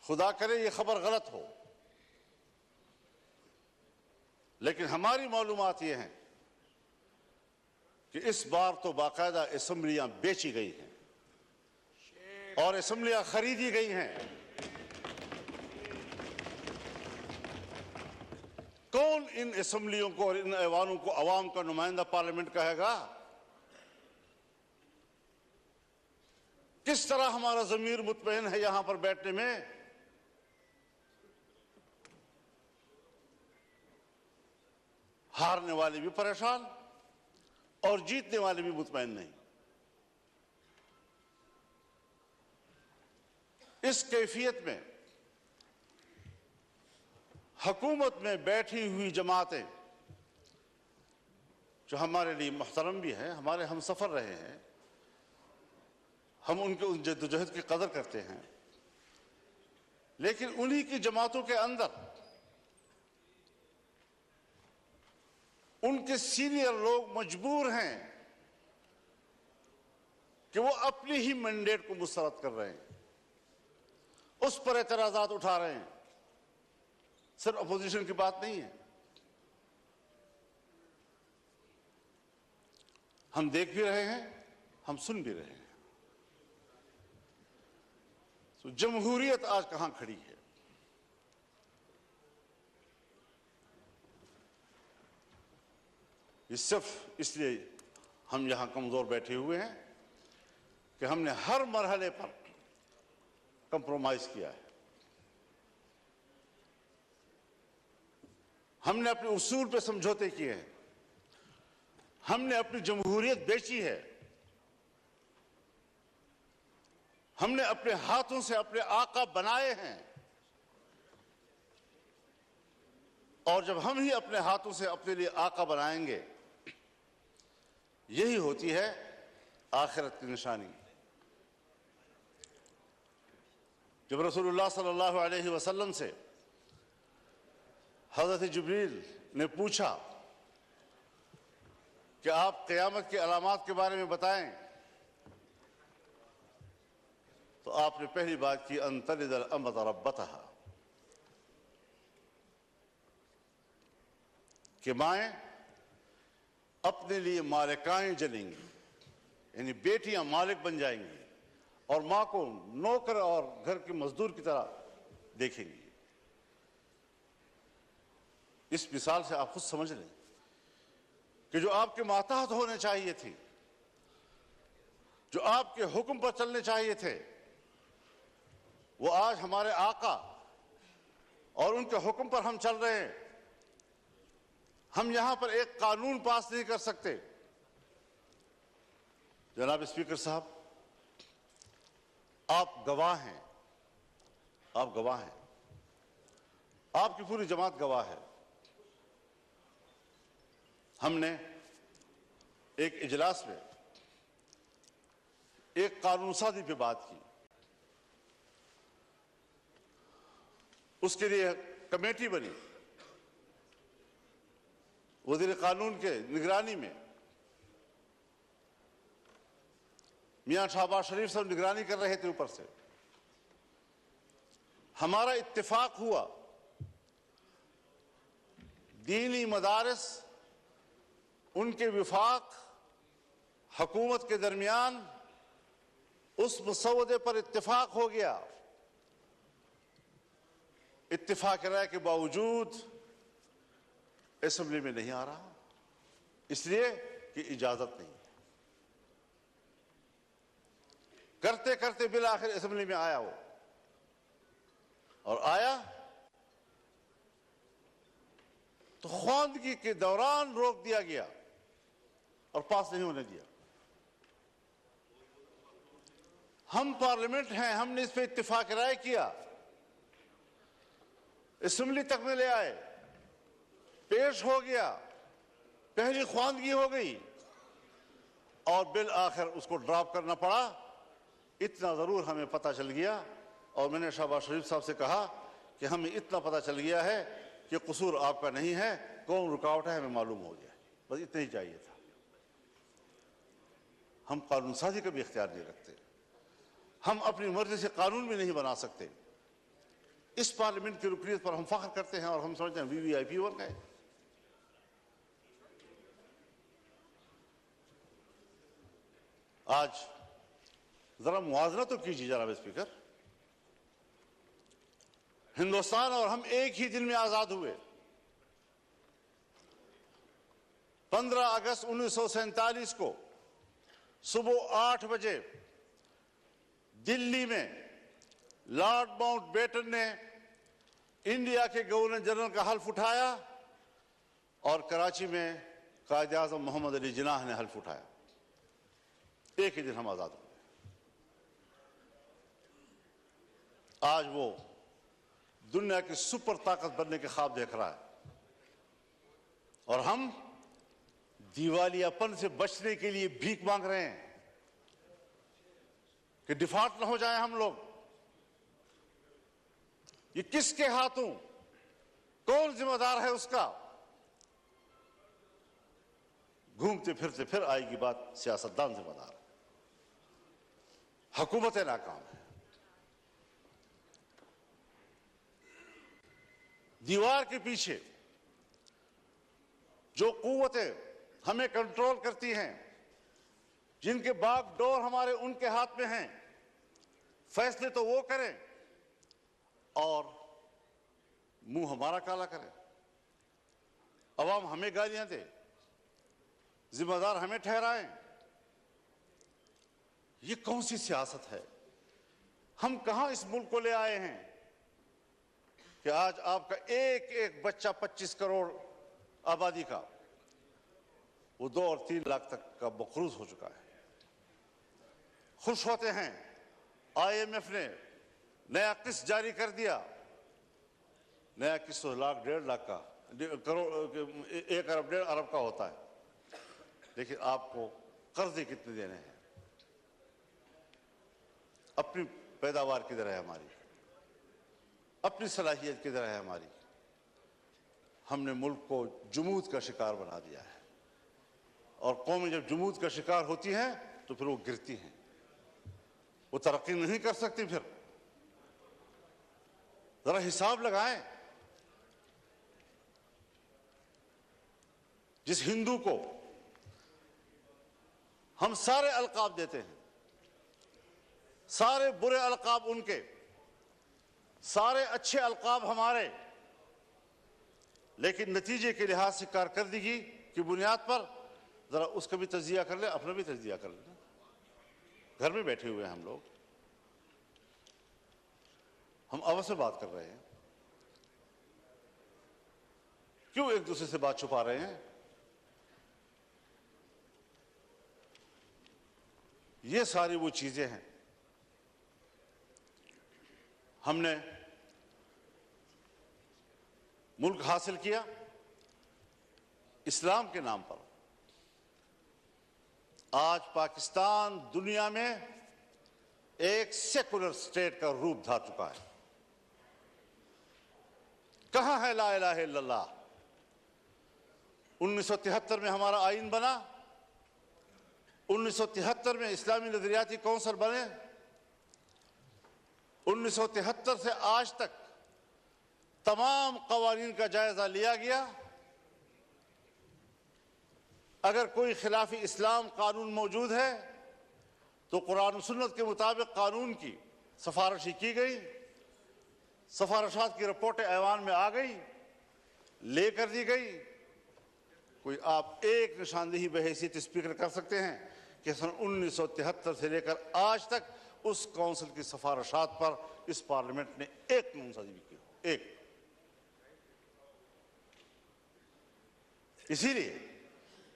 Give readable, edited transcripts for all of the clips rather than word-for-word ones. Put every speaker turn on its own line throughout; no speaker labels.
खुदा करे ये खबर गलत हो, लेकिन हमारी मालूमात ये हैं कि इस बार तो बाकायदा असम्बलियां बेची गई हैं और असम्बलियां खरीदी गई हैं। कौन इन असम्बलियों को और इन ऐवानों को अवाम का नुमाइंदा पार्लियामेंट कहेगा? किस तरह हमारा ज़मीर मुतमईन है यहां पर बैठने में? हारने वाले भी परेशान और जीतने वाले भी मुतमईन नहीं। इस कैफियत में हुकूमत में बैठी हुई जमातें, जो हमारे लिए मुहतरम भी हैं, हमारे हम सफ़र रहे हैं, हम उनके उस जद्दोजहद की कदर करते हैं, लेकिन उन्हीं की जमातों के अंदर उनके सीनियर लोग मजबूर हैं कि वो अपनी ही मैंडेट को मुस्तरद कर रहे हैं, उस पर एतराज़ात उठा रहे हैं। सिर्फ अपोजिशन की बात नहीं है, हम देख भी रहे हैं, हम सुन भी रहे हैं। तो जमहूरियत आज कहां खड़ी है? ये सिर्फ इसलिए हम यहां कमजोर बैठे हुए हैं कि हमने हर मरहले पर कंप्रोमाइज किया है। हमने अपने उसूल पे समझौते किए हैं, हमने अपनी जमहूरियत बेची है, हमने अपने हाथों से अपने आका बनाए हैं, और जब हम ही अपने हाथों से अपने लिए आका बनाएंगे, यही होती है आखिरत की निशानी। जब रसूलुल्लाह सल्लल्लाहु अलैहि वसल्लम से हज़रत जिब्रील ने पूछा कि आप क़यामत की अलामात के बारे में बताएं, तो आपने पहली बात की अंतलिदल अमत रब्बतहा, कि माएँ अपने लिए मालिकाएं जनेंगी, यानी बेटियां मालिक बन जाएंगी और माँ को नौकर और घर के मजदूर की तरह देखेंगी। इस मिसाल से आप खुद समझ लें कि जो आपके मातहत होने चाहिए थे, जो आपके हुक्म पर चलने चाहिए थे, वो आज हमारे आका और उनके हुक्म पर हम चल रहे हैं। हम यहां पर एक कानून पास नहीं कर सकते। जनाब स्पीकर साहब, आप गवाह हैं, आप गवाह हैं, आपकी पूरी जमात गवाह है। हमने एक इजलास में एक कानून साजी पे बात की, उसके लिए कमेटी बनी, वज़ीर कानून के निगरानी में मियां शहबाज शरीफ साहब निगरानी कर रहे थे। ऊपर से हमारा इत्तेफाक हुआ, दीनी मदारिस, उनके विफाक, हुकूमत के दरमियान उस मसौदे पर इत्तेफाक हो गया। इत्तेफाक राय के बावजूद असेंबली में नहीं आ रहा, इसलिए कि इजाजत नहीं। करते करते बिल आखिर असेंबली में आया वो, और आया तो ख्वांदगी के दौरान रोक दिया गया और पास नहीं होने दिया। हम पार्लियामेंट हैं, हमने इस पर इत्तेफाक राय किया, असेंबली तक में ले आए, पेश हो गया, पहली ख्वांदगी हो गई और बिल आखिर उसको ड्रॉप करना पड़ा। इतना जरूर हमें पता चल गया, और मैंने शहबाज शरीफ साहब से कहा कि हमें इतना पता चल गया है कि कसूर आपका नहीं है, कौन रुकावट है हमें मालूम हो गया। बस इतना ही चाहिए था। हम कानून साजी का भी इख्तियार नहीं रखते, हम अपनी मर्जी से कानून भी नहीं बना सकते। इस पार्लियामेंट की रुकनीत पर हम फख्र करते हैं और हम समझते हैं वीवीआईपी बन गए। आज जरा मुआवजा तो कीजिए जनाब स्पीकर, हिंदुस्तान और हम एक ही दिन में आजाद हुए। 15 अगस्त 1947 को सुबह 8 बजे दिल्ली में लॉर्ड माउंटबेटन ने इंडिया के गवर्नर जनरल का हल्फ उठाया और कराची में कायद आज़म मोहम्मद अली जिन्नाह ने हल्फ उठाया। एक ही दिन हम आजाद हुए। आज वो दुनिया की सुपर ताकत बनने के ख्वाब देख रहा है और हम दिवालियापन से बचने के लिए भीख मांग रहे हैं कि डिफॉल्ट न हो जाए हम लोग। ये किसके हाथों, कौन जिम्मेदार है उसका? घूमते फिरते फिर आएगी बात, सियासतदान जिम्मेदार है, हुकूमत नाकाम है। दीवार के पीछे जो कुव्वतें हमें कंट्रोल करती हैं, जिनके बागडोर हमारे उनके हाथ में हैं, फैसले तो वो करें और मुंह हमारा काला करें, अवाम हमें गालियां दे, जिम्मेदार हमें ठहराएं। ये कौन सी सियासत है? हम कहां इस मुल्क को ले आए हैं कि आज आपका एक एक बच्चा 25 करोड़ आबादी का वो 2 और 3 लाख तक का मकरूज हो चुका है। खुश होते हैं IMF ने नया किस्त जारी कर दिया, नया किस्त 1 लाख 1.5 लाख का करोड़ 1 अरब 1.5 अरब का होता है, लेकिन आपको कर्जे कितने देने हैं? अपनी पैदावार किधर है हमारी? अपनी सलाहियत किधर है हमारी? हमने मुल्क को जुमूद का शिकार बना दिया है और कौमें जब जुमूद का शिकार होती हैं तो फिर वो गिरती हैं, वो तरक्की नहीं कर सकती। फिर जरा हिसाब लगाएं, जिस हिंदू को हम सारे अलकाब देते हैं, सारे बुरे अलकाब उनके, सारे अच्छे अलकाब हमारे, लेकिन नतीजे के लिहाज से कारकर्दगी की बुनियाद पर जरा उसका भी तजिया कर ले, अपना भी तजिया कर ले। घर में बैठे हुए हैं हम लोग, हम अवश्य से बात कर रहे हैं, क्यों एक दूसरे से बात छुपा रहे हैं? ये सारी वो चीजें हैं। हमने मुल्क हासिल किया इस्लाम के नाम पर। आज पाकिस्तान दुनिया में एक सेकुलर स्टेट का रूप धार चुका है। कहां है ला इलाहा इल्लल्लाह? 1973 में हमारा आईन बना, 1973 में इस्लामी नजरियाती कौंसिल बने, 1973 से आज तक तमाम कवानीन का जायजा लिया गया। अगर कोई खिलाफी इस्लाम कानून मौजूद है तो कुरान और सुन्नत के मुताबिक कानून की सिफारिश की गई, सिफारिशात की रिपोर्टें ऐवान में आ गई, लेकर दी गई। कोई आप एक निशानदेही बहैसियत स्पीकर कर सकते हैं कि सन 1973 से लेकर आज तक उस काउंसिल की सिफारिशात पर इस पार्लियामेंट ने एक कानूनसाजी भी की हो? एक। इसीलिए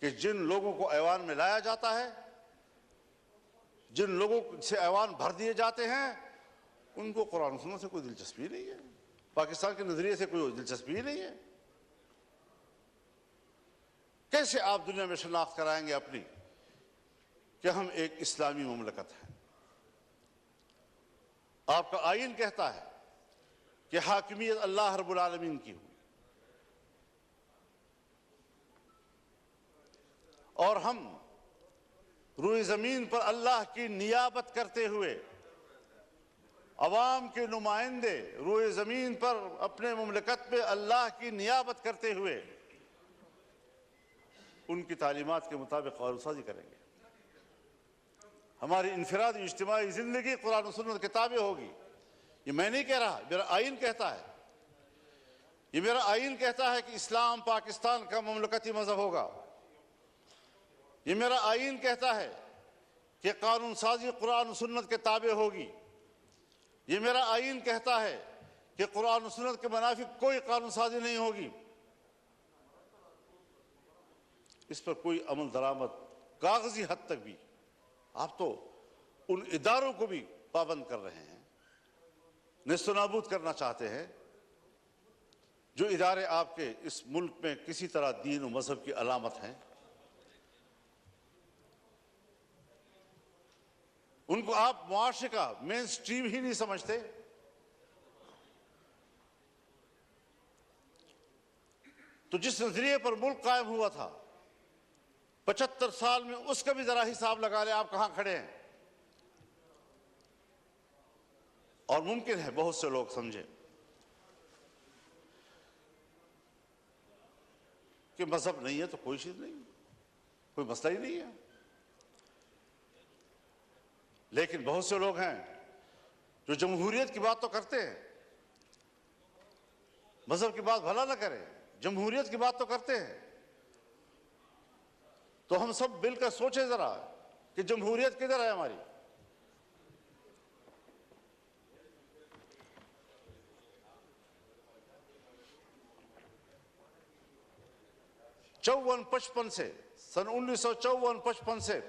कि जिन लोगों को ऐवान में लाया जाता है, जिन लोगों से ऐवान भर दिए जाते हैं, उनको कुरान सुन्नत से कोई दिलचस्पी नहीं है, पाकिस्तान के नजरिए से कोई दिलचस्पी नहीं है। कैसे आप दुनिया में शनाख्त कराएंगे अपनी कि हम एक इस्लामी मुमलकत है? आपका आईन कहता है कि हाकिमियत अल्लाह रब्बुल आलमीन की हुई, और हम रूए जमीन पर अल्लाह की नियाबत करते हुए अवाम के नुमाइंदे रोए ज़मीन पर अपने मुमलकत में अल्लाह की नियाबत करते हुए उनकी तालीमात के मुताबिक कानून-साज़ी करेंगे। हमारी इनफरादी इज्तिमाई ज़िंदगी कुरान और सुन्नत किताबें होगी। ये मैं नहीं कह रहा, मेरा आइन कहता है। ये मेरा आइन कहता है कि इस्लाम पाकिस्तान का मुमलकती मज़हब होगा। ये मेरा आइन कहता है कि कानून साजी कुरान और सुन्नत के ताबे होगी। ये मेरा आइन कहता है कि कुरान और सुन्नत के मुनाफिक कोई कानून साजी नहीं होगी। इस पर कोई अमल दरामद कागजी हद तक भी आप तो उन इदारों को भी पाबंद कर रहे हैं, नेस्तनाबूद करना चाहते हैं जो इदारे आपके इस मुल्क में किसी तरह दीन और मजहब की अलामत हैं। उनको आप मुआशरे का मेन स्ट्रीम ही नहीं समझते। तो जिस नजरिए पर मुल्क कायम हुआ था 75 साल में, उसका भी जरा हिसाब लगा ले आप कहां खड़े हैं। और मुमकिन है बहुत से लोग समझे कि मजहब नहीं है तो कोई चीज नहीं, कोई मसला ही नहीं है। लेकिन बहुत से लोग हैं जो जमहूरियत की बात तो करते हैं, मजहब की बात भला ना करें, जमहूरियत की बात तो करते हैं। तो हम सब मिलकर सोचें जरा कि जमहूरियत किधर है हमारी। चौवन 55 से सन 1954-55 से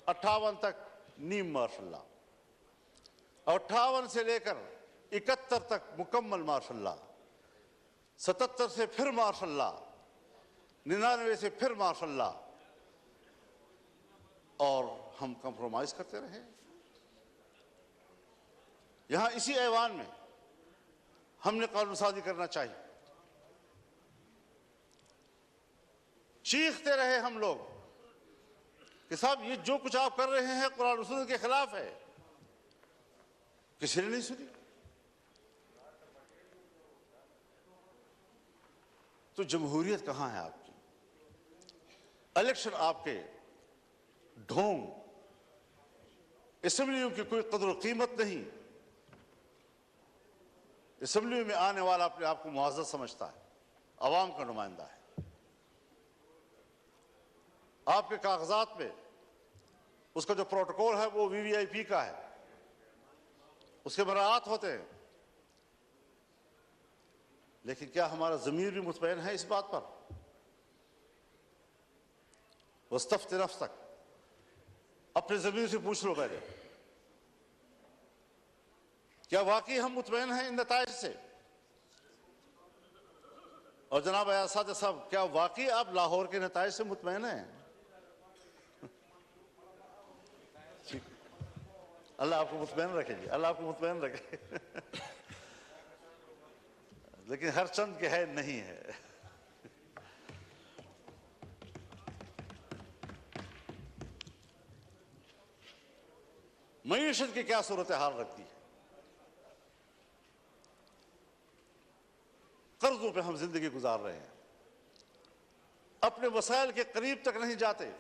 58 तक नीम मार्शल लॉ, 58 से लेकर 71 तक मुकम्मल मार्शल लॉ, 77 से फिर मार्शल लॉ, 99 से फिर मार्शल लॉ, और हम कंप्रोमाइज करते रहे। यहां इसी ऐवान में हमने कानून साजी करना चाहिए। चीखते रहे हम लोग कि साहब ये जो कुछ आप कर रहे हैं कुरान और सुन्नत के खिलाफ है। किसी ने नहीं सुनी। तो जमहूरियत कहां है आपकी? इलेक्शन आपके ढोंग, असेंबलियों की कोई कदर कीमत नहीं। असेंबली में आने वाला अपने आप को मुआज़्ज़ज़ समझता है, अवाम का नुमाइंदा है। आपके कागजात में उसका जो प्रोटोकॉल है वो वीवीआईपी का है, उसके बरात होते हैं। लेकिन क्या हमारा ज़मीर भी मुतमईन है इस बात पर? वस्तफ्त नफ्सक, अपने ज़मीर से पूछ लो पहले, क्या वाकई हम मुतमईन हैं इन नताइज से? और जनाब अयासाद साहब, क्या वाकई आप लाहौर के नताइज से मुतमईन हैं? अल्लाह आपको मुतमईन रखे जी, अल्लाह आपको मुतमईन रखे। लेकिन हर चंद के है नहीं है। मईशत की क्या सूरत हाल रखती है? कर्जों पे हम जिंदगी गुजार रहे हैं, अपने वसाइल के करीब तक नहीं जाते।